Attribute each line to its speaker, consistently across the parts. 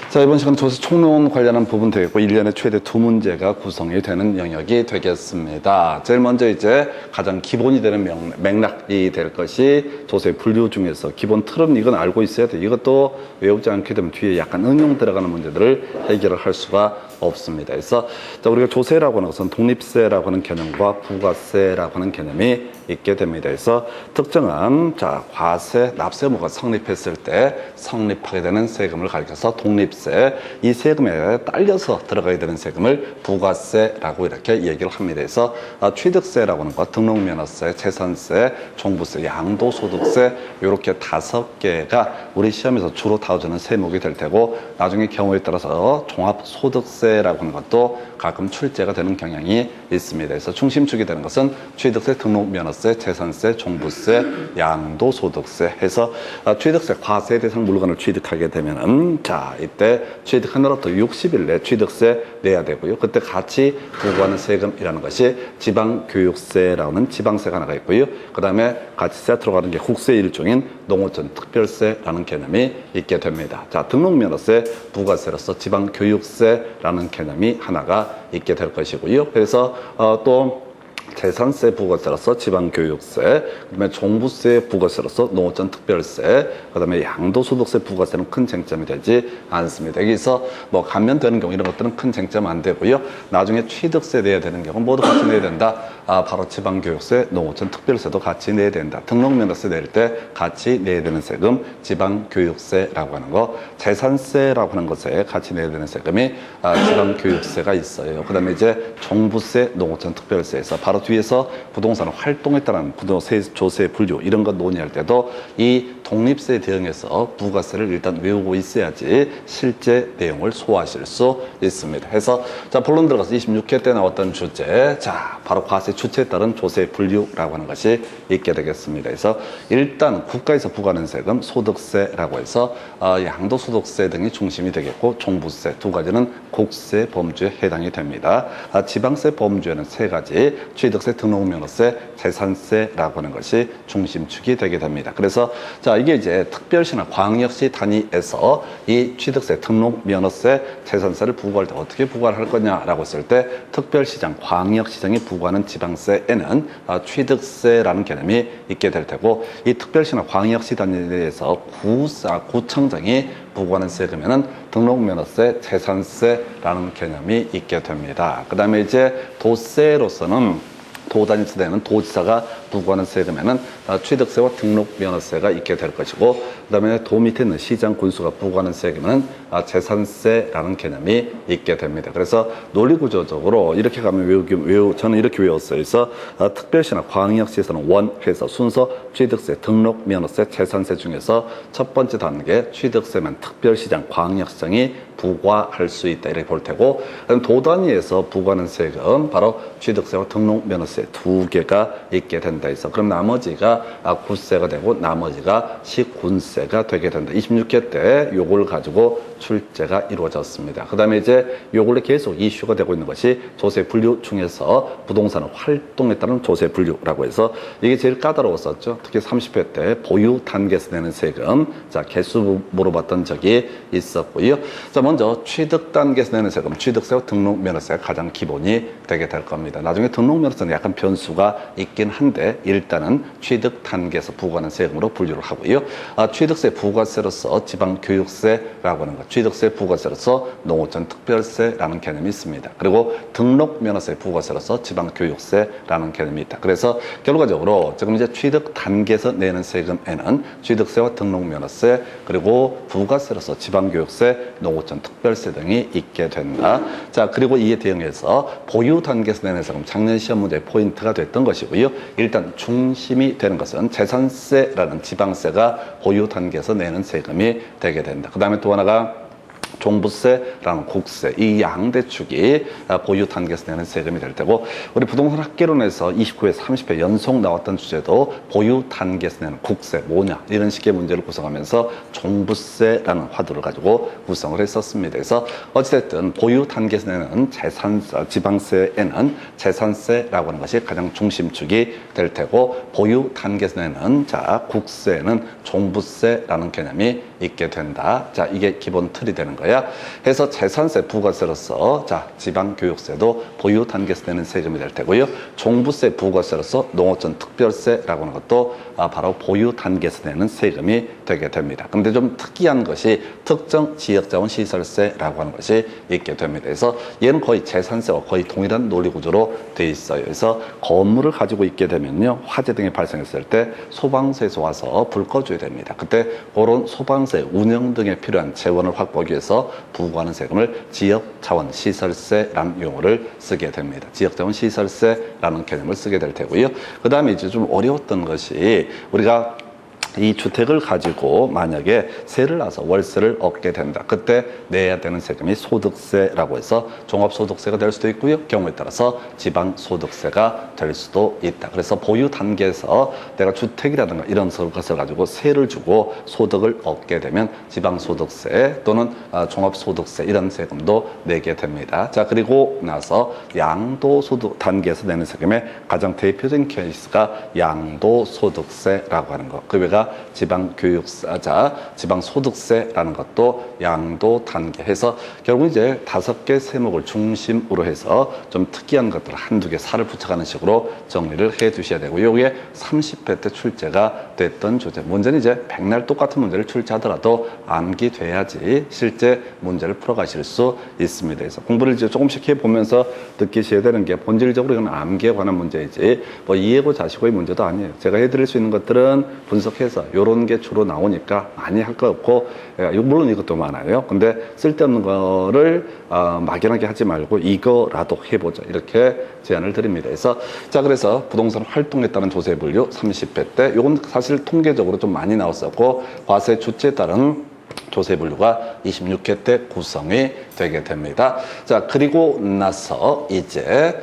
Speaker 1: 자, 이번 시간 조세 총론 관련한 부분 되겠고, 1년에 최대 2문제가 구성이 되는 영역이 되겠습니다. 제일 먼저 이제 가장 기본이 되는 맥락이 될 것이 조세 분류 중에서 기본 틀은 이건 알고 있어야 돼. 이것도 외우지 않게 되면 뒤에 약간 응용 들어가는 문제들을 해결을 할 수가 없습니다. 그래서 자, 우리가 조세라고 하는 것은 독립세라고 하는 개념과 부가세라고 하는 개념이 있게 됩니다. 그래서 특정한 자, 과세, 납세무가 성립했을 때 성립하게 되는 세금을 가리켜서 독립세, 이 세금에 딸려서 들어가야 되는 세금을 부가세라고 이렇게 얘기를 합니다. 그래서 취득세라고 하는 것, 등록면허세, 재산세, 종부세, 양도소득세 이렇게 5개가 우리 시험에서 주로 다뤄지는 세목이 될 테고, 나중에 경우에 따라서 종합소득세라고 하는 것도 가끔 출제가 되는 경향이 있습니다. 그래서 중심축이 되는 것은 취득세, 등록면허세, 재산세, 종부세, 양도소득세 해서 취득세, 과세 대상 물건을 취득하게 되면은 자, 이때 취득하느라도 60일 내 취득세 내야 되고요. 그때 같이 부과하는 세금이라는 것이 지방교육세라고 하는 지방세가 하나가 있고요. 그 다음에 같이 세트로 가는 게 국세 일종인 농어촌 특별세라는 개념이 있게 됩니다. 자, 등록면허세, 부가세로서 지방교육세라는 개념이 하나가 있게 될 것이고요. 그래서 또 재산세 부가세로서 지방교육세, 그다음에 종부세 부가세로서 농어촌 특별세, 그다음에 양도소득세 부가세는 큰 쟁점이 되지 않습니다. 여기서 뭐 감면되는 경우 이런 것들은 큰 쟁점 안 되고요. 나중에 취득세 내야 되는 경우 모두 같이 내야 된다. 바로 지방교육세, 농어촌 특별세도 같이 내야 된다. 등록면허세 낼 때 같이 내야 되는 세금, 지방교육세라고 하는 거, 재산세라고 하는 것에 같이 내야 되는 세금이 지방교육세가 있어요. 그다음에 이제 종부세, 농어촌 특별세에서 바로 뒤에서 부동산 활동에 따른 부동산 조세 분류 이런 것 논의할 때도 이 독립세 대응해서 부가세를 일단 외우고 있어야지 실제 내용을 소화하실 수 있습니다. 해서 자, 본론 들어가서 26회 때 나왔던 주제, 자, 바로 과세 주체에 따른 조세 분류라고 하는 것이 있게 되겠습니다. 그래서 일단 국가에서 부과하는 세금, 소득세라고 해서 양도소득세 등이 중심이 되겠고, 종부세 두 가지는 국세 범주에 해당이 됩니다. 지방세 범주에는 3가지, 취득세, 등록면허세, 재산세라고 하는 것이 중심축이 되게 됩니다. 그래서 자, 이게 이제 특별시나 광역시 단위에서 이 취득세, 등록면허세, 재산세를 부과할 때 어떻게 부과를 할 거냐라고 했을 때, 특별시장, 광역시장이 부과하는 지방세에는 취득세라는 개념이 있게 될 테고, 이 특별시나 광역시 단위에서 구청장이 부과하는 세금에는 등록면허세, 재산세라는 개념이 있게 됩니다. 그 다음에 이제 도세로서는 도 단위에서 되는 도지사가 부과하는 세금에는 취득세와 등록면허세가 있게 될 것이고, 그 다음에 도 밑에 있는 시장, 군수가 부과하는 세금은 재산세라는 개념이 있게 됩니다. 그래서 논리구조적으로 이렇게 가면 저는 이렇게 외웠어요. 그래서 특별시나 광역시에서는 원해서 순서 취득세, 등록면허세, 재산세 중에서 첫 번째 단계 취득세만 특별시장, 광역시장이 부과할 수 있다 이렇게 볼 테고, 도 단위에서 부과하는 세금 바로 취득세와 등록면허세 2개가 있게 된다 해서, 그럼 나머지가 구세가 되고 나머지가 시군세가 되게 된다. 26회 때 요걸 가지고 출제가 이루어졌습니다. 그 다음에 이제 요걸로 계속 이슈가 되고 있는 것이 조세 분류 중에서 부동산 활동에 따른 조세 분류라고 해서, 이게 제일 까다로웠었죠. 특히 30회 때 보유 단계에서 내는 세금, 자, 개수 물어봤던 적이 있었고요. 자, 먼저 취득 단계에서 내는 세금, 취득세와 등록면허세가 가장 기본이 되게 될 겁니다. 나중에 등록면허세는 약간 변수가 있긴 한데 일단은 취득 단계에서 부과하는 세금으로 분류를 하고요. 취득세 부가세로서 지방교육세라고 하는 것, 취득세 부가세로서 농어촌 특별세라는 개념이 있습니다. 그리고 등록면허세 부가세로서 지방교육세라는 개념이 있다. 그래서 결과적으로 지금 이제 취득 단계에서 내는 세금에는 취득세와 등록면허세, 그리고 부가세로서 지방교육세, 농어촌 특별세 등이 있게 된다. 자, 그리고 이에 대응해서 보유 단계에서 내는 세금, 작년 시험 문제 포인트가 됐던 것이고요. 일단 중심이 되는 것은 재산세라는 지방세가 보유 단계에서 내는 세금이 되게 된다. 그 다음에 또 하나가 종부세라는 국세, 이 양대축이 보유 단계에서 내는 세금이 될 테고, 우리 부동산 학개론에서 29회, 30회 연속 나왔던 주제도 보유 단계에서 내는 국세 뭐냐 이런 식의 문제를 구성하면서 종부세라는 화두를 가지고 구성을 했었습니다. 그래서 어찌됐든 보유 단계에서 내는 지방세에는 재산세라고 하는 것이 가장 중심축이 될 테고, 보유 단계에서 내는 국세에는 종부세라는 개념이 있게 된다. 자, 이게 기본 틀이 되는 거야. 해서 재산세, 부가세로서 자 지방교육세도 보유 단계에서 내는 세금이 될 테고요. 종부세, 부가세로서 농어촌 특별세라고 하는 것도 바로 보유 단계에서 내는 세금이 되게 됩니다. 근데 좀 특이한 것이 특정 지역자원 시설세라고 하는 것이 있게 됩니다. 그래서 얘는 거의 재산세와 거의 동일한 논리 구조로 돼 있어요. 그래서 건물을 가지고 있게 되면요, 화재 등이 발생했을 때 소방서에서 와서 불 꺼줘야 됩니다. 그때 그런 소방세 운영 등에 필요한 재원을 확보하기 위해서 부과하는 세금을 지역자원시설세라는 용어를 쓰게 됩니다. 지역자원시설세라는 개념을 쓰게 될 테고요. 그 다음에 이제 좀 어려웠던 것이 우리가 이 주택을 가지고 만약에 세를 나서 월세를 얻게 된다. 그때 내야 되는 세금이 소득세라고 해서 종합소득세가 될 수도 있고요. 경우에 따라서 지방소득세가 될 수도 있다. 그래서 보유 단계에서 내가 주택이라든가 이런 것을 가지고 세를 주고 소득을 얻게 되면 지방소득세 또는 종합소득세 이런 세금도 내게 됩니다. 자, 그리고 나서 양도소득 단계에서 내는 세금의 가장 대표적인 케이스가 양도소득세라고 하는 것. 그 외가 지방교육세자, 지방소득세라는 것도 양도 단계 해서 결국 이제 5개 세목을 중심으로 해서 좀 특이한 것들 한두 개 살을 붙여가는 식으로 정리를 해 두셔야 되고, 요게 30회 때 출제가 됐던 주제. 문제는 이제 백날 똑같은 문제를 출제하더라도 암기돼야지 실제 문제를 풀어가실 수 있습니다. 그래서 공부를 이제 조금씩 해보면서 느끼셔야 되는 게 본질적으로 이건 암기에 관한 문제이지 뭐 이해고 자시고의 문제도 아니에요. 제가 해드릴 수 있는 것들은 분석해서 요런 게 주로 나오니까 많이 할 거 없고, 물론 이것도 많아요. 근데 쓸데없는 거를 막연하게 하지 말고 이거라도 해보자, 이렇게 제안을 드립니다. 그래서 부동산 활동에 따른 조세 분류 30회 때 요건 사실 통계적으로 좀 많이 나왔었고, 과세 주체에 따른 조세 분류가 26회 때 구성이 되게 됩니다. 자, 그리고 나서 이제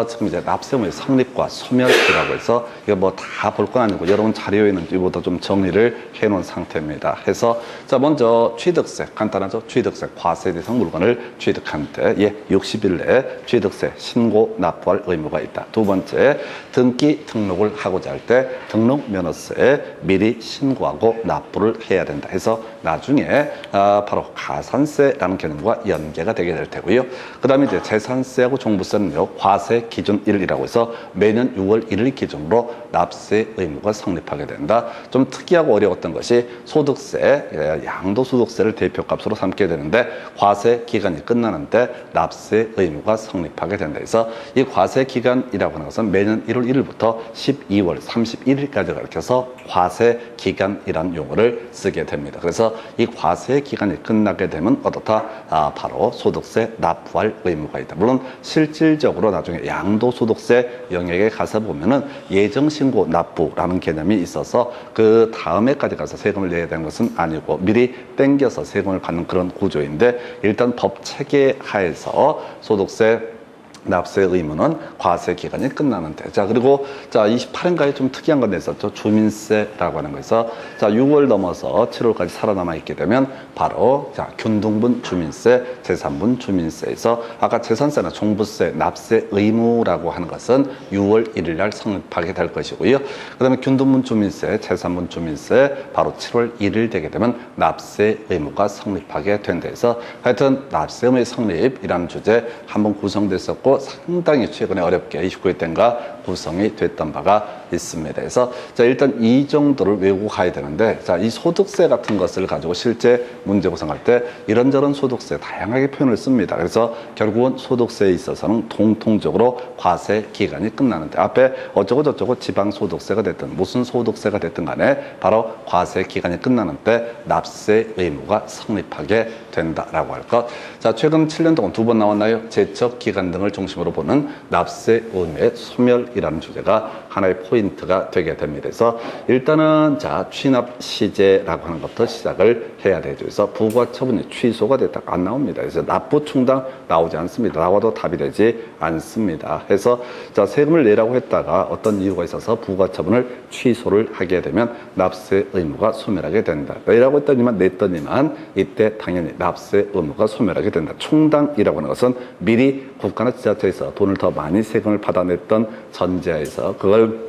Speaker 1: 지금 이제 납세의무의 성립과 소멸이라고 해서 이거 뭐 다 볼 건 아니고 여러분 자료에는 이보다 좀 정리를 해 놓은 상태입니다. 해서 자, 먼저 취득세 간단하죠. 취득세 과세 대상 물건을 취득한 때 60일 내에 취득세 신고 납부할 의무가 있다. 두 번째, 등기 등록을 하고자 할 때 등록 면허세에 미리 신고하고 납부를 해야 된다. 해서 나중에 바로 가산세라는 개념과 연계가 되게 될 테고요. 그 다음에 이제 재산세하고 종부세는요, 과세 기준일이라고 해서 매년 6월 1일 기준으로 납세 의무가 성립하게 된다. 좀 특이하고 어려웠던 것이 소득세, 양도소득세를 대표값으로 삼게 되는데 과세 기간이 끝나는데 납세 의무가 성립하게 된다. 그래서 이 과세 기간이라고 하는 것은 매년 1월 1일부터 12월 31일까지 가르쳐서 과세 기간이라는 용어를 쓰게 됩니다. 그래서 이 과세 기간이 끝나게 되면 어떻다? 바로 소득세 납부할 의무가 있다. 물론 실질적으로 나중에 양도소득세 영역에 가서 보면은 예정신고 납부라는 개념이 있어서 그 다음에까지 가서 세금을 내야 되는 것은 아니고 미리 땡겨서 세금을 받는 그런 구조인데, 일단 법 체계 하에서 소득세 납세 의무는 과세 기간이 끝나는데, 자, 그리고 자 28회인가에 좀 특이한 건 있었죠. 주민세라고 하는 거에서 자 6월 넘어서 7월까지 살아남아 있게 되면 바로 자 균등분 주민세, 재산분 주민세에서 아까 재산세나 종부세 납세 의무라고 하는 것은 6월 1일 날 성립하게 될 것이고요. 그다음에 균등분 주민세, 재산분 주민세 바로 7월 1일 되게 되면 납세 의무가 성립하게 된다. 해서 하여튼 납세 의무의 성립이라는 주제 한번 구성됐었고 상당히 최근에 어렵게 29회 때인가 구성이 됐던 바가 있습니다. 그래서 자, 일단 이 정도를 외우고 가야 되는데, 자, 이 소득세 같은 것을 가지고 실제 문제 구성할 때 이런저런 소득세 다양하게 표현을 씁니다. 그래서 결국은 소득세에 있어서는 통통적으로 과세 기간이 끝나는데, 앞에 어쩌고 저쩌고 지방소득세가 됐든 무슨 소득세가 됐든 간에 바로 과세 기간이 끝나는 때 납세 의무가 성립하게 된다라고 할 것. 자, 최근 7년 동안 2번 나왔나요? 제척 기간 등을 중심으로 보는 납세 의무의 소멸이라는 주제가 하나의 포인트가 되게 됩니다. 그래서 일단은 자 취납 시제라고 하는 것부터 시작을 해야 되죠. 그래서 부과 처분이 취소가 됐다 안 나옵니다. 그래서 납부 충당 나오지 않습니다. 나와도 답이 되지 않습니다. 해서 자 세금을 내라고 했다가 어떤 이유가 있어서 부과 처분을 취소를 하게 되면 납세 의무가 소멸하게 된다. 내라고 했더니만 냈더니만 이때 당연히 납세 의무가 소멸하게 된다. 충당이라고 하는 것은 미리 국가나 지자체에서 돈을 더 많이 세금을 받아냈던 전제하에서 그걸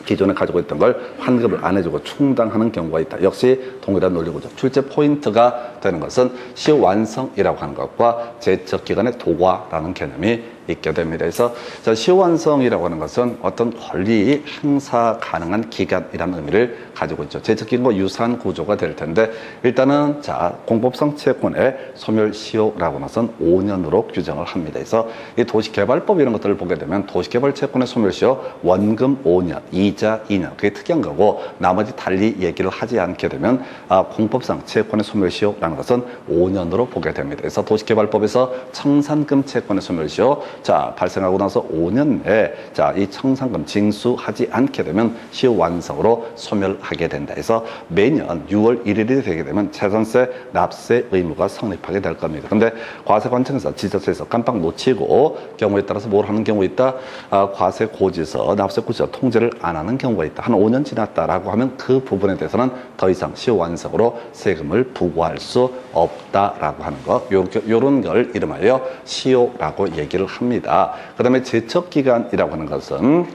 Speaker 1: 기존에 가지고 있던 걸 환급을 안 해주고 충당하는 경우가 있다. 역시 동일한 논리구조. 출제 포인트가 되는 것은 시효완성이라고 하는 것과 제척기간의 도과라는 개념이 있게 됩니다. 그래서 시효완성이라고 하는 것은 어떤 권리 행사 가능한 기간이라는 의미를 가지고 있죠. 제척기간과 유사한 구조가 될 텐데 일단은 공법상 채권의 소멸시효라고 하는 것은 5년으로 규정을 합니다. 그래서 이 도시개발법 이런 것들을 보게 되면 도시개발 채권의 소멸시효 원금 5년, 이자 2년 그게 특이한 거고 나머지 달리 얘기를 하지 않게 되면 공법상 채권의 소멸시효라는 것은 5년으로 보게 됩니다. 그래서 도시개발법에서 청산금 채권의 소멸시효 발생하고 나서 5년 내에 이 청산금 징수하지 않게 되면 시효 완성으로 소멸하게 된다. 해서 매년 6월 1일이 되게 되면 재산세 납세 의무가 성립하게 될 겁니다. 근데 과세관청에서 지자체에서 깜빡 놓치고 경우에 따라서 뭘 하는 경우 있다. 과세고지서, 납세고지서 통제를 안 하는 경우가 있다. 한 5년 지났다라고 하면 그 부분에 대해서는 더 이상 시효 완성으로 세금을 부과할 수 없다라고 하는 거. 요런 걸 이름하여 시효라고 얘기를 합니다. 그 다음에 제척기간이라고 하는 것은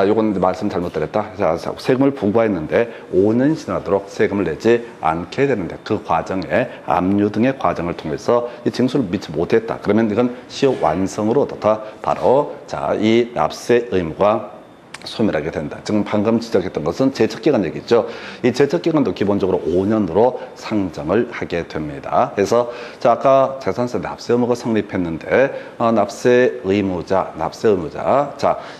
Speaker 1: 요건 말씀 잘못드렸다. 세금을 부과했는데 5년 지나도록 세금을 내지 않게 되는데 그 과정에 압류 등의 과정을 통해서 이 징수를 미치 못했다. 그러면 이건 시효 완성으로부터 바로 이 납세 의무가 소멸하게 된다. 지금 방금 지적했던 것은 제척기간 얘기죠. 이 제척기간도 기본적으로 5년으로 상정을 하게 됩니다. 그래서 아까 재산세 납세 의무가 성립했는데 납세 의무자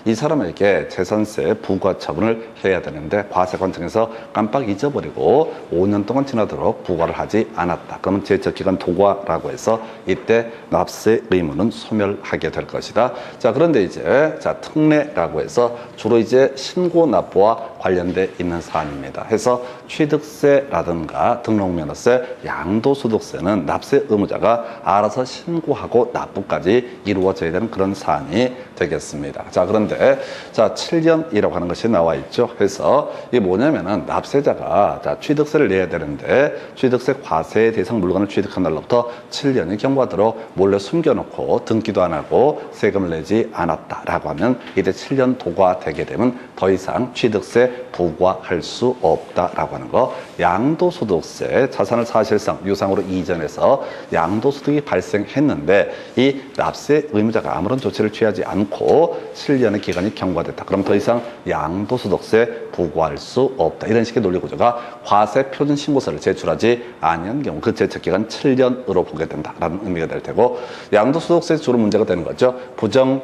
Speaker 1: 이 사람에게 재산세 부과 처분을 해야 되는데 과세관청에서 깜빡 잊어버리고 5년 동안 지나도록 부과를 하지 않았다. 그러면 제척기간 도과라고 해서 이때 납세 의무는 소멸하게 될 것이다. 그런데 이제 특례라고 해서 주로 이제 신고 납부와 관련돼 있는 사안입니다. 해서 취득세라든가 등록면허세, 양도소득세는 납세 의무자가 알아서 신고하고 납부까지 이루어져야 되는 그런 사안이 되겠습니다. 그런데 7년이라고 하는 것이 나와 있죠. 그래서 이게 뭐냐면은 납세자가 취득세를 내야 되는데 취득세 과세 대상 물건을 취득한 날로부터 7년이 경과도록 몰래 숨겨놓고 등기도 안 하고 세금을 내지 않았다라고 하면 이때 7년 도과되게 되면 더 이상 취득세 부과할 수 없다라고 하는 거. 양도소득세, 자산을 사실상 유상으로 이전해서 양도소득이 발생했는데 이 납세 의무자가 아무런 조치를 취하지 않고 7년의 기간이 경과됐다. 그럼 더 이상 양도소득세 부과할 수 없다. 이런 식의 논리구조가 과세표준신고서를 제출하지 아니한 경우 그 제척기간 7년으로 보게 된다라는 의미가 될 테고 양도소득세 주로 문제가 되는 거죠. 부정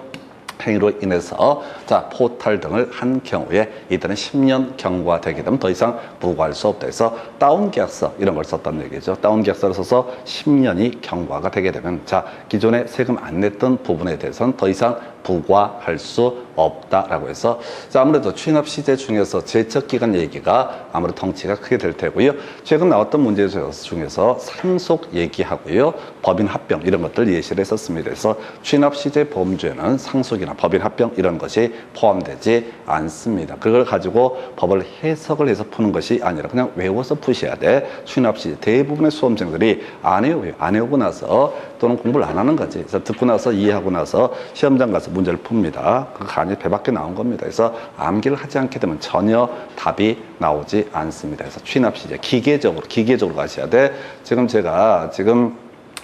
Speaker 1: 행위로 인해서 포탈 등을 한 경우에 이때는 10년 경과되게 되면 더 이상 부과할 수 없다 해서 다운계약서 이런 걸 썼다는 얘기죠. 다운계약서를 써서 10년이 경과가 되게 되면 기존에 세금 안 냈던 부분에 대해서는 더 이상 부과할 수 없다라고 해서 아무래도 취납시제 중에서 제척기간 얘기가 아무래도 덩치가 크게 될 테고요. 최근 나왔던 문제 중에서 상속 얘기하고요. 법인 합병 이런 것들 예시를 했었습니다. 그래서 취납시제 범죄는 상속이나 법인 합병 이런 것이 포함되지 않습니다. 그걸 가지고 법을 해석을 해서 푸는 것이 아니라 그냥 외워서 푸셔야 돼. 취납시제 대부분의 수험생들이 안 외우고 나서 또는 공부를 안 하는 거지. 그래서 듣고 나서 이해하고 나서 시험장 가서 문제를 풉니다. 그 간이 배밖에 나온 겁니다. 그래서 암기를 하지 않게 되면 전혀 답이 나오지 않습니다. 그래서 취납시제 기계적으로 가셔야 돼. 제가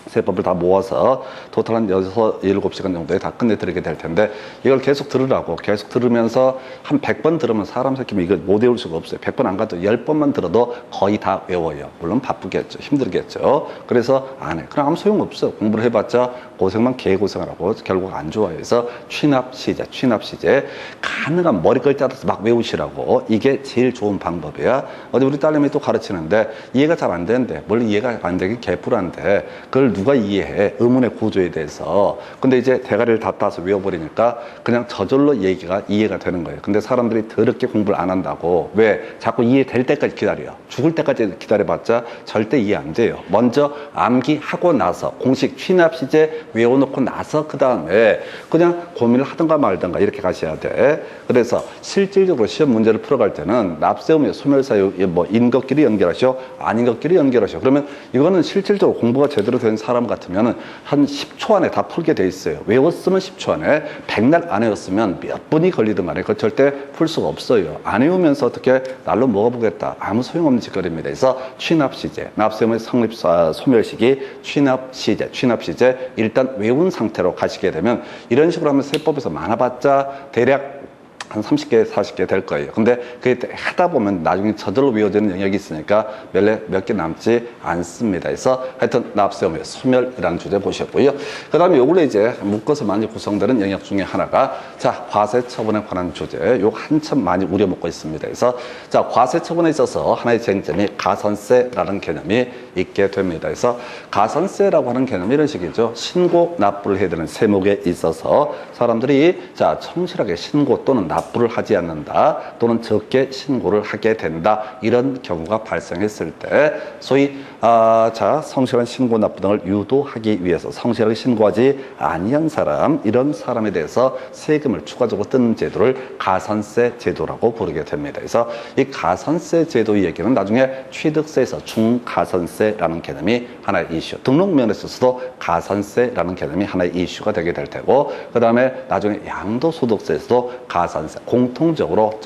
Speaker 1: 세법을 다 모아서 토탈 한 6, 7시간 정도에 다 끝내드리게 될 텐데 이걸 계속 들으라고 계속 들으면서 한 100번 들으면 사람 새끼면 이거 못 외울 수가 없어요. 100번 안 가도 10번만 들어도 거의 다 외워요. 물론 바쁘겠죠. 힘들겠죠. 그래서 안 해. 그럼 아무 소용없어. 공부를 해봤자 고생만 개고생을 하고 결국 안 좋아요. 그래서 취납시제 가능한 머리끝 짜서 막 외우시라고. 이게 제일 좋은 방법이야. 어제 우리 딸내미 또 가르치는데 이해가 잘 안 되는데 뭘 이해가 안 되긴 개뿔한데 그걸 누가 이해해? 의문의 구조에 대해서. 근데 이제 대가리를 다 따서 외워버리니까 그냥 저절로 이해가 되는 거예요. 근데 사람들이 더럽게 공부를 안 한다고. 왜? 자꾸 이해될 때까지 기다려. 죽을 때까지 기다려봤자 절대 이해 안 돼요. 먼저 암기하고 나서 공식 취납시제 외워놓고 나서 그 다음에 그냥 고민을 하든가 말든가 이렇게 가셔야 돼. 그래서 실질적으로 시험 문제를 풀어갈 때는 납세의무 소멸사유 인것끼리 연결하셔 아닌 것끼리 연결하셔. 그러면 이거는 실질적으로 공부가 제대로 된 사람 같으면 한 10초 안에 다 풀게 돼 있어요. 외웠으면 10초 안에, 백날 안 외웠으면 몇 분이 걸리든 간에 그걸 절대 풀 수가 없어요. 안 외우면서 어떻게 날로 먹어보겠다. 아무 소용없는 짓거리입니다. 그래서 취납시제, 납세음의 성립 소멸시기, 취납시제 일단 외운 상태로 가시게 되면 이런 식으로 하면 세법에서 많아봤자 대략 한 30개, 40개 될 거예요. 근데 그게 하다 보면 나중에 저절로 외워지는 영역이 있으니까 몇 개 남지 않습니다. 그래서 하여튼 납세음의 소멸이라는 주제 보셨고요. 그 다음에 요걸로 이제 묶어서 많이 구성되는 영역 중에 하나가 자, 과세 처분에 관한 주제. 요 한참 많이 우려먹고 있습니다. 그래서 자, 과세 처분에 있어서 하나의 쟁점이 가산세라는 개념이 있게 됩니다. 그래서 가산세라고 하는 개념이 이런 식이죠. 신고, 납부를 해야 되는 세목에 있어서 사람들이 자, 성실하게 신고 또는 납부를 하지 않는다 또는 적게 신고를 하게 된다 이런 경우가 발생했을 때 소위 자 성실한 신고 납부 등을 유도하기 위해서 성실하게 신고하지 아니한 사람 이런 사람에 대해서 세금을 추가적으로 뜯는 제도를 가산세 제도라고 부르게 됩니다. 그래서 이 가산세 제도 얘기는 나중에 취득세에서 중가산세라는 개념이 하나의 이슈, 등록면에 있어서도 가산세라는 개념이 하나의 이슈가 되게 될 테고 그 다음에 나중에 양도소득세에서도 가산세 공통적으로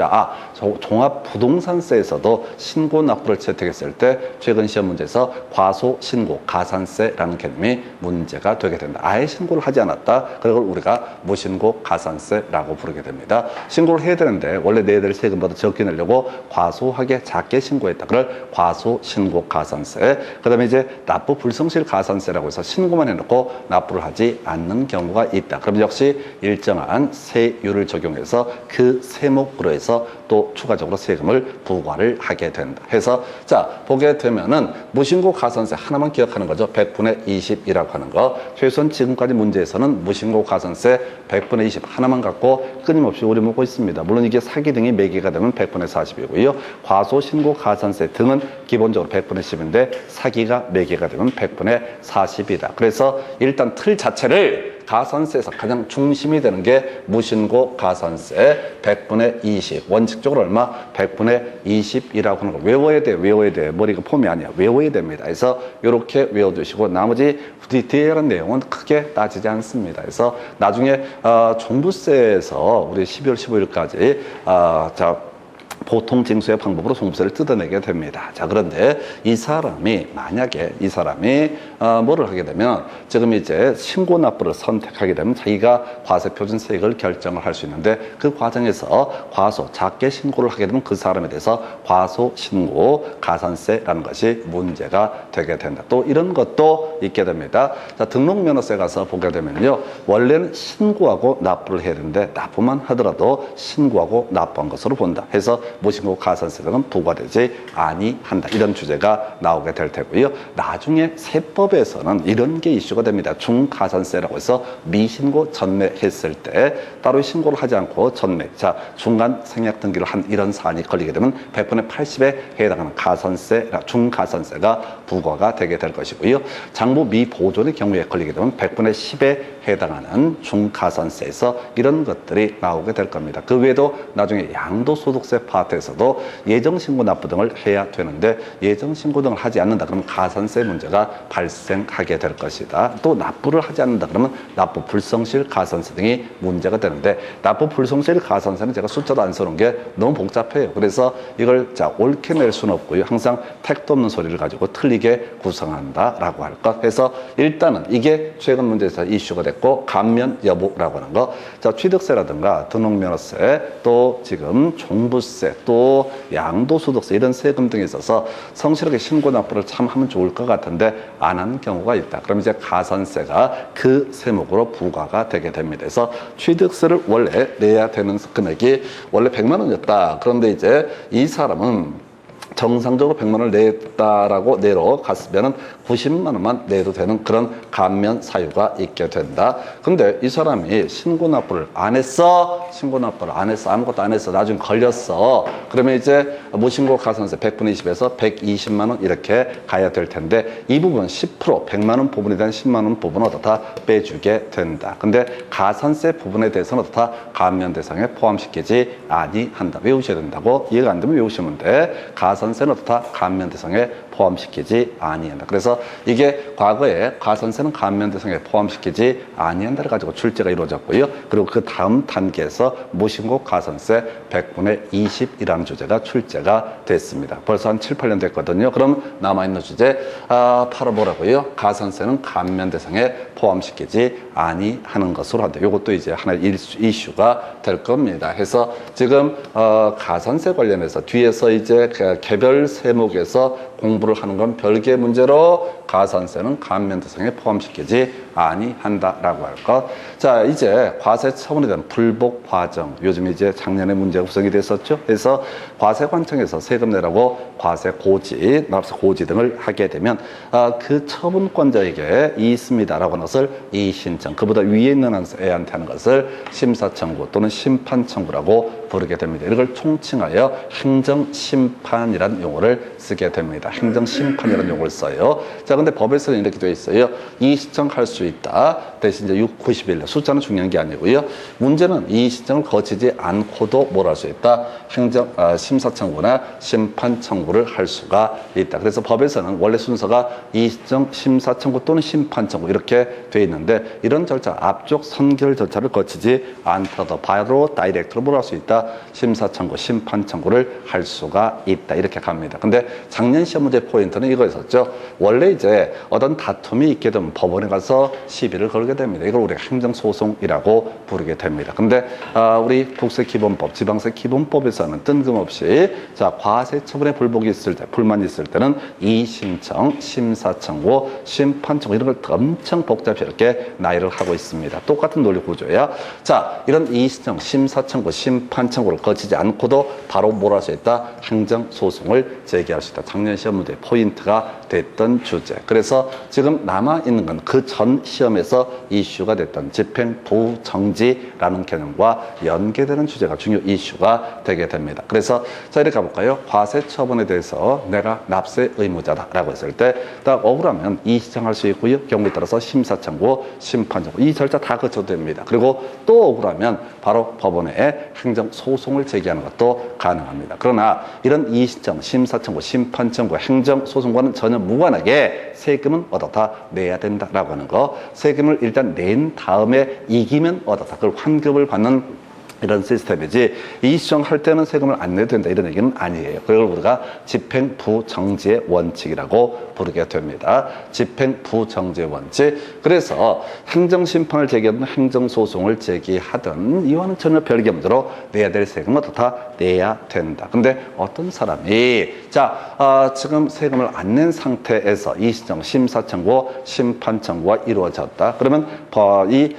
Speaker 1: 종합부동산세에서도 신고 납부를 채택했을 때 최근 시험 문제에서 과소신고 가산세라는 개념이 문제가 되게 된다. 아예 신고를 하지 않았다. 그걸 우리가 무신고 가산세라고 부르게 됩니다. 신고를 해야 되는데 원래 내야 될 세금보다 적게 내려고 과소하게 작게 신고했다. 그걸 과소신고 가산세. 그 다음에 이제 납부 불성실 가산세라고 해서 신고만 해놓고 납부를 하지 않는 경우가 있다. 그럼 역시 일정한 세율을 적용해서 그 세목으로 해서 또 추가적으로 세금을 부과를 하게 된다. 해서 자 보게 되면은 무신고 가산세 하나만 기억하는 거죠. 100분의 20이라고 하는 거. 최소한 지금까지 문제에서는 무신고 가산세 100분의 20 하나만 갖고 끊임없이 우려먹고 있습니다. 물론 이게 사기 등이 매개가 되면 100분의 40이고요. 과소신고 가산세 등은 기본적으로 100분의 10인데 사기가 매개가 되면 100분의 40이다. 그래서 일단 틀 자체를 가산세에서 가장 중심이 되는 게 무신고 가산세 100분의 20. 원칙적으로 얼마? 100분의 20이라고 하는 거. 외워야 돼, 외워야 돼. 머리가 폼이 아니야. 외워야 됩니다. 그래서 이렇게 외워두시고 나머지 디테일한 내용은 크게 따지지 않습니다. 그래서 나중에 종부세에서 우리 12월 15일까지 보통 징수의 방법으로 종부세를 뜯어내게 됩니다. 자, 그런데 만약에 이 사람이 뭐를 하게 되면 지금 이제 신고 납부를 선택하게 되면 자기가 과세표준세액을 결정을 할 수 있는데 그 과정에서 작게 신고를 하게 되면 그 사람에 대해서 과소신고 가산세라는 것이 문제가 되게 된다. 또 이런 것도 있게 됩니다. 자, 등록면허세 가서 보게 되면요. 원래는 신고하고 납부를 해야 되는데 납부만 하더라도 신고하고 납부한 것으로 본다. 해서 무신고 가산세 등은 부과되지 아니한다. 이런 주제가 나오게 될 테고요. 나중에 세법에서는 이런 게 이슈가 됩니다. 중가산세라고 해서 미신고 전매했을 때 따로 신고를 하지 않고 전매, 자 중간 생략 등기를 한 이런 사안이 걸리게 되면 100분의 80에 해당하는 중가산세가 부과가 되게 될 것이고요. 장부 미보존의 경우에 걸리게 되면 100분의 10에 해당하는 중가산세에서 이런 것들이 나오게 될 겁니다. 그 외에도 나중에 양도소득세 파트에서도 예정신고 납부 등을 해야 되는데 예정신고 등을 하지 않는다 그러면 가산세 문제가 발생하게 될 것이다. 또 납부를 하지 않는다 그러면 납부 불성실 가산세 등이 문제가 되는데 납부 불성실 가산세는 제가 숫자도 안 써놓은 게 너무 복잡해요. 그래서 이걸 옳게 낼 수는 없고요. 항상 택도 없는 소리를 가지고 틀리게 구성한다라고 할 것. 그래서 일단은 이게 최근 문제에서 이슈가 됐고 감면 여부라고 하는 거. 자, 취득세라든가 등록면허세 또 지금 종부세 또 양도소득세 이런 세금 등에 있어서 성실하게 신고 납부를 참 하면 좋을 것 같은데 안 하는 경우가 있다. 그럼 이제 가산세가 그 세목으로 부과가 되게 됩니다. 그래서 취득세를 원래 내야 되는 금액이 원래 100만 원이었다. 그런데 이제 이 사람은 정상적으로 100만 원을 냈다라고 내려갔으면 90만 원만 내도 되는 그런 감면 사유가 있게 된다. 근데 이 사람이 신고 납부를 안 했어. 아무것도 안 했어. 나중에 걸렸어. 그러면 이제 무신고 가산세 100분의 20에서 120만 원 이렇게 가야 될 텐데 이 부분 10% 100만 원 부분에 대한 10만 원 부분은 어떻다 빼주게 된다. 근데 가산세 부분에 대해서는 어떻다 감면 대상에 포함시키지 아니한다. 외우셔야 된다고. 이해가 안 되면 외우시면 돼. 가산세는 어떻다 감면 대상에 포함시키지 아니한다. 그래서 이게 과거에 과선세는 감면대상에 포함시키지 아니한다를 가지고 출제가 이루어졌고요. 그리고 그 다음 단계에서 무신고 과선세 100분의 20이라는 주제가 출제가 됐습니다. 벌써 한 7, 8년 됐거든요. 그럼 남아있는 주제 바로 뭐라고요? 과선세는 감면대상에 포함시키지 아니하는 것으로 한다. 이것도 이제 하나의 이슈가 될 겁니다. 해서 지금 가산세 관련해서 뒤에서 이제 개별 세목에서 공부를 하는 건 별개의 문제로 가산세는 감면 대상에 포함시키지 아니한다라고 할 것. 자, 이제 과세 처분에 대한 불복 과정. 요즘 이제 작년에 문제가 구성이 됐었죠. 그래서 과세관청에서 세금 내라고 과세 고지, 납세 고지 등을 하게 되면 그 처분권자에게 있습니다라고 하는 것을 이 신청, 그보다 위에 있는 애한테 하는 것을 심사청구 또는 심판청구라고 부르게 됩니다. 이걸 총칭하여 행정심판이라는 용어를 쓰게 됩니다. 행정심판이라는 용어를 써요. 자, 근데 법에서는 이렇게 되어 있어요. 이 신청할 수 있다. 대신 이제 6, 91. 숫자는 중요한 게 아니고요. 문제는 이 신청을 거치지 않고도 뭘 할 수 있다. 심사청구나 심판청구를 할 수가 있다. 그래서 법에서는 원래 순서가 이 신청, 심사청구 또는 심판청구 이렇게 돼 있는데 이런 절차, 앞쪽 선결 절차를 거치지 않더라도 바로 다이렉트로 뭘 할 수 있다. 심사청구, 심판청구를 할 수가 있다. 이렇게 갑니다. 근데 작년 시험 문제 포인트는 이거였었죠. 원래 이제 어떤 다툼이 있게 되면 법원에 가서 시비를 걸게 됩니다. 이걸 우리가 행정소송이라고 부르게 됩니다. 근데 우리 국세기본법, 지방세기본법에서는 뜬금없이 자, 과세 처분에 불복이 있을 때, 불만이 있을 때는 이신청, 심사청구, 심판청구 이런 걸 엄청 복잡히 이렇게 나열을 하고 있습니다. 똑같은 논리 구조야. 자, 이런 이신청, 심사청구, 심판청구를 거치지 않고도 바로 뭘 할 수 있다? 행정소송을 제기할 수 있다. 작년 시험 문제 포인트가 됐던 주제. 그래서 지금 남아있는 건 그 전 시험에서 이슈가 됐던 집행부정지라는 개념과 연계되는 주제가 중요 이슈가 되게 됩니다. 그래서 자, 이렇게 가볼까요? 과세 처분에 대해서 내가 납세 의무자다라고 했을 때 딱 억울하면 이의신청할 수 있고요. 경우에 따라서 심사청구, 심판청구 이 절차 다 거쳐도 됩니다. 그리고 또 억울하면 바로 법원에 행정소송을 제기하는 것도 가능합니다. 그러나 이런 이의신청, 심사청구, 심판청구, 행정소송과는 전혀 무관하게 세금은 얻어다 내야 된다라고 하는 거. 세금을 일단 낸 다음에 이기면 얻어다. 그걸 환급을 받는 이런 시스템이지 이의신청할 때는 세금을 안 내도 된다 이런 얘기는 아니에요. 그걸 우리가 집행부정지의 원칙이라고 부르게 됩니다. 집행부정지의 원칙. 그래서 행정심판을 제기하든 행정소송을 제기하든 이와는 전혀 별개 문제로 내야 될 세금은 다 내야 된다. 근데 어떤 사람이 자 지금 세금을 안 낸 상태에서 이의신청, 심사청구, 심판청구가 이루어졌다. 그러면 이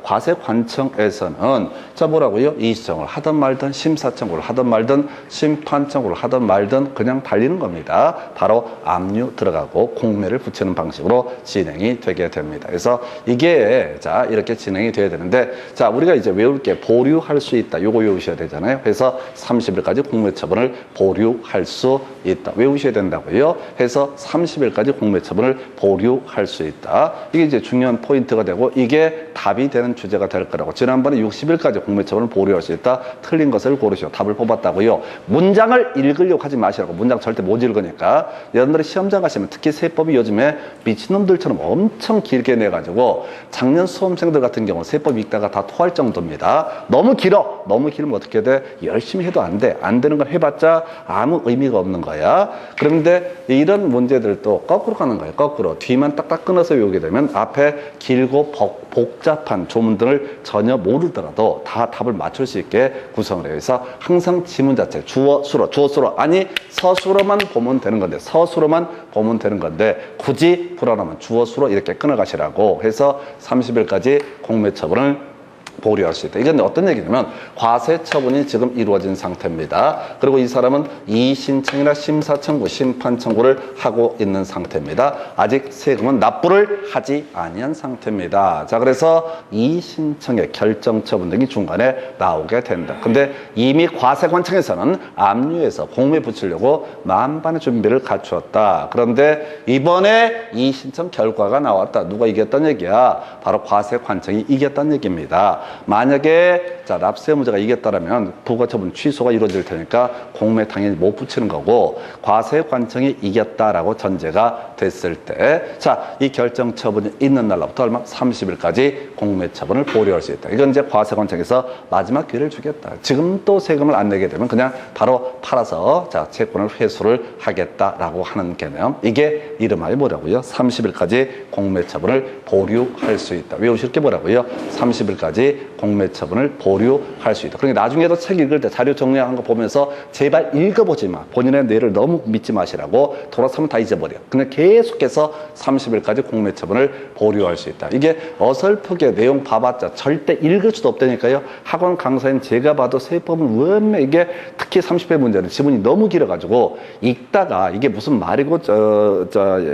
Speaker 1: 과세관청에서는 자 뭐라고요? 이의신청을 하든 말든 심사청구를 하든 말든 심판청구를 하든 말든 그냥 달리는 겁니다. 바로 압류 들어가고 공매를 붙이는 방식으로 진행이 되게 됩니다. 그래서 이게 자 이렇게 진행이 돼야 되는데 자 우리가 이제 외울 게 보류할 수 있다. 요거 외우셔야 되잖아요. 그래서 30일까지 공매처분을 보류할 수 있다. 외우셔야 된다고요. 해서 30일까지 공매처분을 보류할 수 있다. 이게 이제 중요한 포인트가 되고 이게 답이 되는 주제가 될 거라고. 지난번에 60일까지 공매처분을 보류할 수 있다. 틀린 것을 고르시오. 답을 뽑았다고요. 문장을 읽으려고 하지 마시라고. 문장 절대 못 읽으니까. 여러분들이 시험장 가시면 특히 세법이 요즘에 미친놈들처럼 엄청 길게 내가지고 작년 수험생들 같은 경우 세법 읽다가 다 토할 정도입니다. 너무 길어. 너무 길으면 어떻게 돼? 열심히 해도 안 돼. 안 되는 걸 해봤자 아무 의미가 없는 거야. 그런데 이런 문제들도 거꾸로 가는 거예요. 거꾸로. 뒤만 딱딱 끊어서 외우게 되면 앞에 길고 복잡한 조문들을 전혀 모르더라도 다 답을 맞출 수 있게 구성을 해요. 그래서 항상 지문 자체 주어, 수로, 주어, 수로 아니 서술어만 보면 되는 건데 서술어만 보면 되는 건데 굳이 불안하면 주어, 수로 이렇게 끊어가시라고 해서 30일까지 공매처분을 보류할 수 있다. 이건 어떤 얘기냐면 과세 처분이 지금 이루어진 상태입니다. 그리고 이 사람은 이의신청이나 심사청구, 심판청구를 하고 있는 상태입니다. 아직 세금은 납부를 하지 아니한 상태입니다. 자, 그래서 이의신청의 결정처분 등이 중간에 나오게 된다. 근데 이미 과세관청에서는 압류해서 공매 붙이려고 만반의 준비를 갖추었다. 그런데 이번에 이의신청 결과가 나왔다. 누가 이겼다는 얘기야? 바로 과세관청이 이겼다는 얘기입니다. 만약에 자 납세 의무자가 이겼다라면 부과처분 취소가 이루어질 테니까 공매 당연히 못 붙이는 거고 과세관청이 이겼다라고 전제가 됐을 때 자 이 결정 처분이 있는 날로부터 얼마 30일까지 공매 처분을 보류할 수 있다. 이건 이제 과세관청에서 마지막 기회를 주겠다. 지금 또 세금을 안 내게 되면 그냥 바로 팔아서 자 채권을 회수를 하겠다라고 하는 개념. 이게 이름하여 뭐라고요? 30일까지 공매 처분을 보류할 수 있다. 외우실 게 뭐라고요? 30일까지 공매 처분을 보류할 수 있다. 그러니까 나중에도 책 읽을 때 자료 정리한 거 보면서 제발 읽어보지 마. 본인의 뇌를 너무 믿지 마시라고 돌아서면 다 잊어버려. 그냥 계속해서 30일까지 공매 처분을 보류할 수 있다. 이게 어설프게 내용 봐봤자 절대 읽을 수도 없다니까요. 학원 강사인 제가 봐도 세법은 왜 이게 특히 30회 문제는 지문이 너무 길어가지고 읽다가 이게 무슨 말이고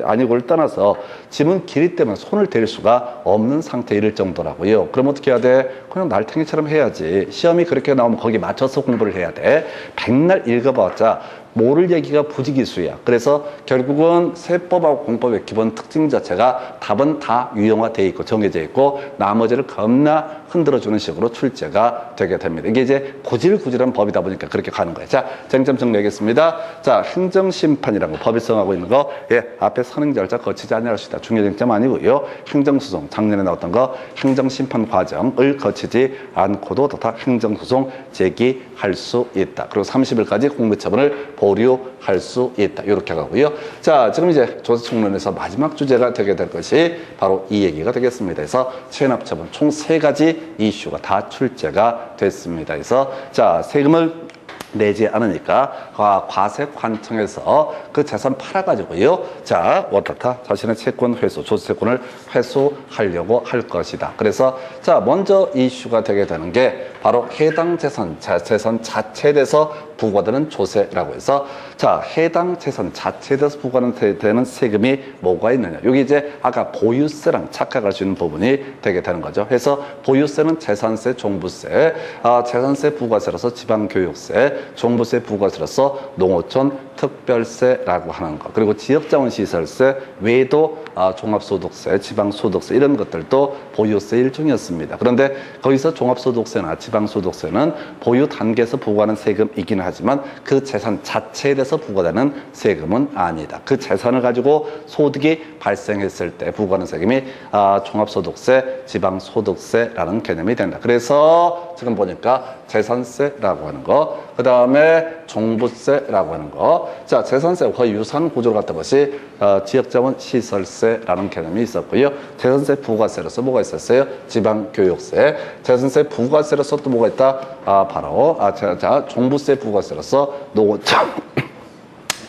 Speaker 1: 아니고를 떠나서 지문 길이 때문에 손을 댈 수가 없는 상태에 이를 정도라고요. 그럼 어떻게 해야 돼? 그냥 날탱이처럼 해야지. 시험이 그렇게 나오면 거기에 맞춰서 공부를 해야 돼. 백날 읽어봤자 모를 얘기가 부지기수야. 그래서 결국은 세법하고 공법의 기본 특징 자체가 답은 다 유형화되어 있고 정해져 있고 나머지를 겁나 흔들어주는 식으로 출제가 되게 됩니다. 이게 이제 구질구질한 법이다 보니까 그렇게 가는 거예요. 자, 쟁점 정리하겠습니다. 자, 행정심판이라는 거 법이 정하고 있는 거 앞에 선행 절차 거치지 않을 수 있다. 중요 쟁점 아니고요. 행정소송 작년에 나왔던 거 행정심판 과정을 거치지 않고도 다 행정소송 제기할 수 있다. 그리고 30일까지 공매처분을 보류할 수 있다. 이렇게 가고요. 자, 지금 이제 조세청론에서 마지막 주제가 되게 될 것이 바로 이 얘기가 되겠습니다. 그래서 체납처분 총 3가지 이슈가 다 출제가 됐습니다. 그래서 자, 세금을 내지 않으니까 과세관청에서 그 재산 팔아가지고요. 자, 어떻다? 자신의 채권 회수, 조세채권을 회수하려고 할 것이다. 그래서 자, 먼저 이슈가 되게 되는 게 바로 해당 재산 자체에 대해서 부과되는 조세라고 해서 자, 해당 재산 자체에 대해서 부과되는 세금이 뭐가 있느냐. 여기 이제 아까 보유세랑 착각할 수 있는 부분이 되게 되는 거죠. 그래서 보유세는 재산세, 종부세, 재산세 부과세로서 지방교육세, 종부세 부과세로서 농어촌 특별세라고 하는 것, 그리고 지역자원시설세 외에도 종합소득세, 지방소득세 이런 것들도 보유세 일종이었습니다. 그런데 거기서 종합소득세나 지방소득세는 보유 단계에서 부과하는 세금이기는 하지만 그 재산 자체에 대해서 부과되는 세금은 아니다. 그 재산을 가지고 소득이 발생했을 때 부과하는 세금이 종합소득세, 지방소득세라는 개념이 된다. 그래서 지금 보니까 재산세라고 하는 거, 그 다음에 종부세라고 하는 거. 자, 재산세 거의 유사한 구조를 갖다 보시 지역자원 시설세라는 개념이 있었고요. 재산세 부과세로서 뭐가 있었어요? 지방교육세. 재산세 부과세로서 또 뭐가 있다? 바로 종부세 부과세로서 농어촌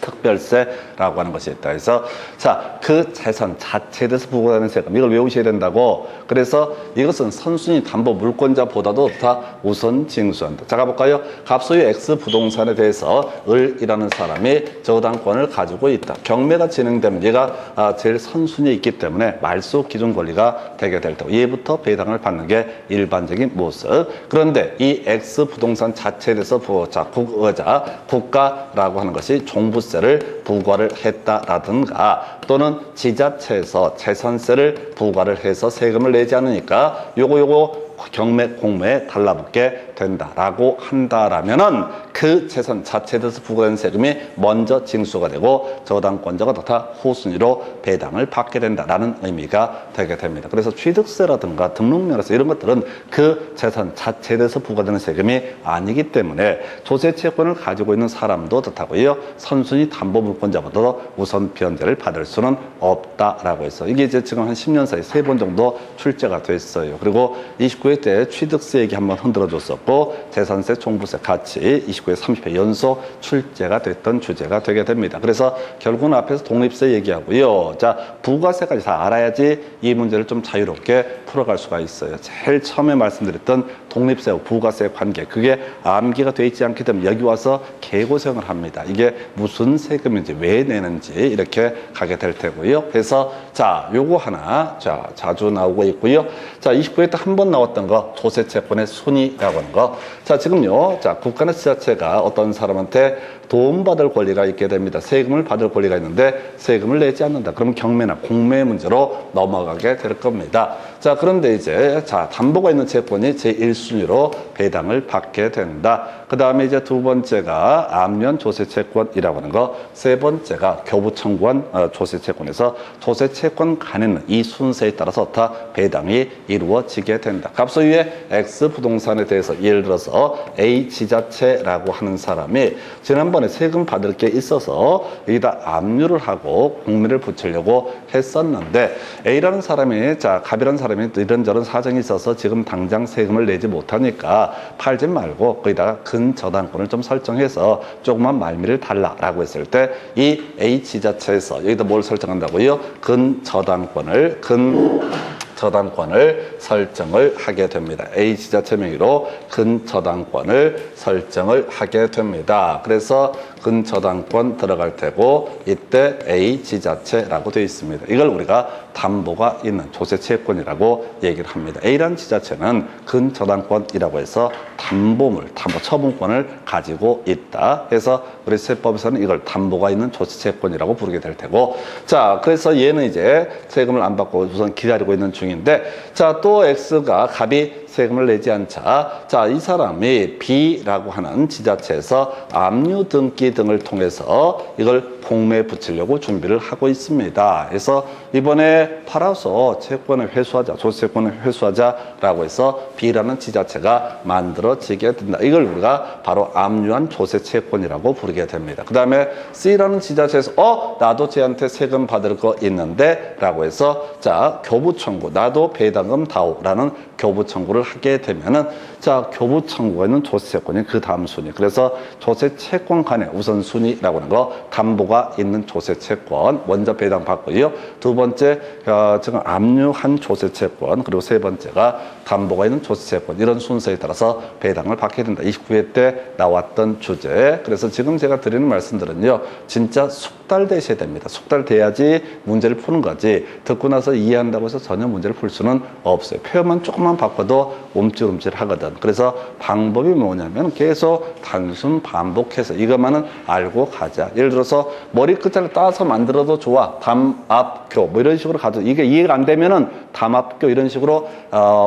Speaker 1: 특별세라고 하는 것이 있다. 그래서 자, 그 재산 자체에 대해서 부과되는 세금 이걸 외우셔야 된다고. 그래서 이것은 선순위 담보 물권자보다도 다 우선 징수한다. 자, 가볼까요? 갑소유 X 부동산에 대해서 을이라는 사람이 저당권을 가지고 있다. 경매가 진행되면 얘가 제일 선순위에 있기 때문에 말소 기준 권리가 되게 될 테고 얘부터 배당을 받는 게 일반적인 모습. 그런데 이 X 부동산 자체에 대해서 국가라고 하는 것이 종부세 를 부과를 했다라든가 또는 지자체에서 재산세를 부과를 해서 세금을 내지 않으니까 요거 경매 공매에 달라붙게 된다라고 한다라면은 그 재산 자체에 대해서 부과된 세금이 먼저 징수가 되고 저당권자가 다 후순위로 배당을 받게 된다라는 의미가 되게 됩니다. 그래서 취득세라든가 등록면허세 이런 것들은 그 재산 자체에 대해서 부과되는 세금이 아니기 때문에 조세채권을 가지고 있는 사람도 그렇다고요. 선순위 담보물권자보다도 우선 변제를 받을 수는 없다라고 해서 이게 이제 지금 한 10년 사이 3번 정도 출제가 됐어요. 그리고 29회 때 취득세 얘기 한번 흔들어 줬었고 재산세, 종부세 같이 29회 30회 연속 출제가 됐던 주제가 되게 됩니다. 그래서 결국은 앞에서 독립세 얘기하고요. 자, 부가세까지 다 알아야지 이 문제를 좀 자유롭게 풀어갈 수가 있어요. 제일 처음에 말씀드렸던 독립세와 부가세의 관계, 그게 암기가 돼 있지 않기 때문에 여기 와서 개고생을 합니다. 이게 무슨 세금인지 왜 내는지 이렇게 가게 될 테고요. 그래서 자, 요거 하나, 자, 자주 나오고 있고요. 자, 29회 때 한 번 나왔던 거, 조세채권의 순위라고 하는 거. 자, 지금요, 자, 국가나 지자체가 어떤 사람한테 도움받을 권리가 있게 됩니다. 세금을 받을 권리가 있는데 세금을 내지 않는다. 그러면 경매나 공매 문제로 넘어가게 될 겁니다. 자, 그런데 이제, 자, 담보가 있는 채권이 제1순위로 배당을 받게 된다. 그 다음에 이제 두 번째가 암면 조세채권이라고 하는 거, 세 번째가 교부청구한 조세채권에서 조세채권 간에는 이 순서에 따라서 다 배당이 이루어지게 된다. 앞서 위에 X 부동산에 대해서 예를 들어서 A 지자체라고 하는 사람이 지난번에 세금 받을 게 있어서 여기다 압류를 하고 공매를 붙이려고 했었는데 A라는 사람이, 자, 갑이라는 사람이 이런저런 사정이 있어서 지금 당장 세금을 내지 못하니까 팔지 말고 거기다가 근저당권을 좀 설정해서 조그만 말미를 달라라고 했을 때 이 A 지자체에서 여기다 뭘 설정한다고요? 근저당권을 설정을 하게 됩니다. A 지자체 명의로 근저당권을 설정을 하게 됩니다. 그래서 근저당권 들어갈 테고 이때 A 지자체라고 되어 있습니다. 이걸 우리가 담보가 있는 조세채권이라고 얘기를 합니다. A라는 지자체는 근저당권이라고 해서 담보 처분권을 가지고 있다. 그래서 우리 세법에서는 이걸 담보가 있는 조세채권이라고 부르게 될 테고, 자, 그래서 얘는 이제 세금을 안 받고 우선 기다리고 있는 중인데, 자, 또 X가 갑이 세금을 내지 않자, 자, 이 사람이 B라고 하는 지자체에서 압류 등기 등을 통해서 이걸 공매에 붙이려고 준비를 하고 있습니다. 그래서 이번에 팔아서 채권을 회수하자, 조세채권을 회수하자라고 해서 B라는 지자체가 만들어지게 된다. 이걸 우리가 바로 압류한 조세채권이라고 부르게 됩니다. 그 다음에 C라는 지자체에서 나도 쟤한테 세금 받을 거 있는데 라고 해서, 자, 교부청구, 나도 배당금 다오라는 교부청구를 하게 되면은, 자, 교부청구가 있는 조세채권이 그 다음 순위. 그래서 조세채권 간의 우선순위라고 하는 거, 담보가 있는 조세채권 먼저 배당받고요. 두 번째, 지금 압류한 조세채권, 그리고 세 번째가 담보가 있는 조세채권, 이런 순서에 따라서 배당을 받게 된다. 29회 때 나왔던 주제. 그래서 지금 제가 드리는 말씀들은요, 진짜 숙달되셔야 됩니다. 숙달돼야지 문제를 푸는 거지, 듣고 나서 이해한다고 해서 전혀 문제를 풀 수는 없어요. 표현만 조금만 바꿔도 움찔움찔 하거든. 그래서 방법이 뭐냐면 계속 단순 반복해서 이것만은 알고 가자. 예를 들어서 머리 끝자를 따서 만들어도 좋아. 담압교 뭐 이런 식으로 가도, 이게 이해가 안 되면은 담압교 이런 식으로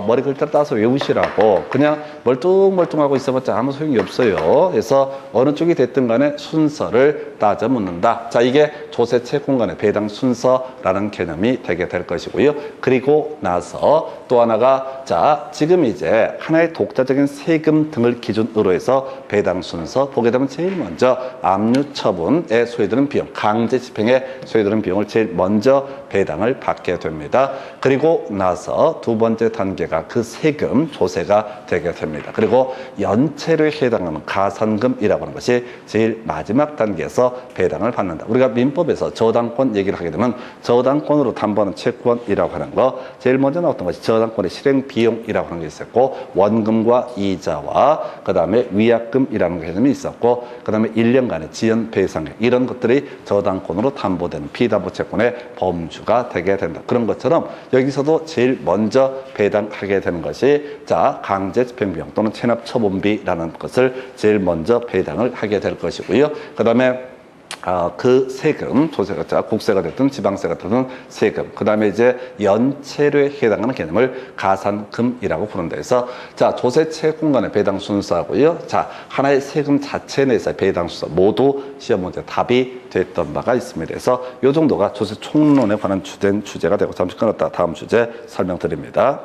Speaker 1: 머리 글자를 따서 외우시라고. 그냥 멀뚱멀뚱하고 있어봤자 아무 소용이 없어요. 그래서 어느 쪽이 됐든 간에 순서를 따져 묻는다. 자, 이게 조세채권 간의 배당 순서라는 개념이 되게 될 것이고요. 그리고 나서 또 하나가, 자, 지금 이제 하나의 독자적인 세금 등을 기준으로 해서 배당 순서 보게 되면 제일 먼저 압류 처분에 소요되는 비용, 강제 집행에 소요되는 비용을 제일 먼저 배당을 받게 됩니다. 그리고 나서 두 번째 단계가 그 세금, 조세가 되게 됩니다. 그리고 연체료에 해당하는 가산금이라고 하는 것이 제일 마지막 단계에서 배당을 받는다. 우리가 민법에서 저당권 얘기를 하게 되면 저당권으로 담보하는 채권이라고 하는 거, 제일 먼저 나왔던 것이 저당권의 실행 비용이라고 하는 게 있었고, 원금과 이자와 그 다음에 위약금이라는 개념이 있었고, 그 다음에 1년간의 지연 배상, 이런 것들이 저당권으로 담보되는 피담보 채권의 범주가 되게 된다. 그런 것처럼 여기서도 제일 먼저 배당하게 되는 것이, 자, 강제 집행비용 또는 체납 처분비라는 것을 제일 먼저 배당을 하게 될 것이고요. 그 다음에 그 세금, 조세가, 국세가 됐든 지방세가 됐든 세금, 그 다음에 이제 연체료에 해당하는 개념을 가산금이라고 부른다 해서, 자, 조세채권 간의 배당 순서하고요, 자, 하나의 세금 자체 내에서의 배당 순서 모두 시험 문제 답이 됐던 바가 있습니다. 그래서 이 정도가 조세 총론에 관한 주제가 되고, 잠시 끊었다 다음 주제 설명드립니다.